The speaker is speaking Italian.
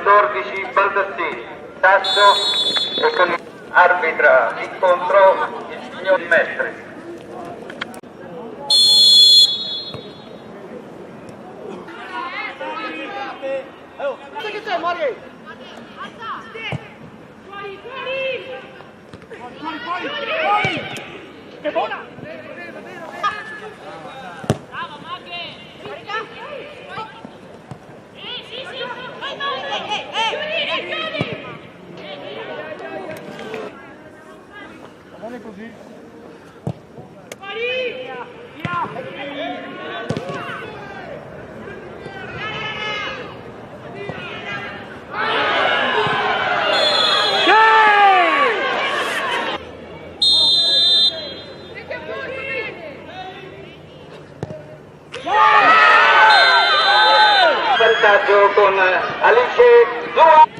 14 Baldassini, Tasso e con arbitra l'incontro il signor Mestre. Che c'è, Mori? Fuori! Che buona! Bravo, Maghe! Sì! Va bene così? Fuori! Vantaggio con Alice Zua.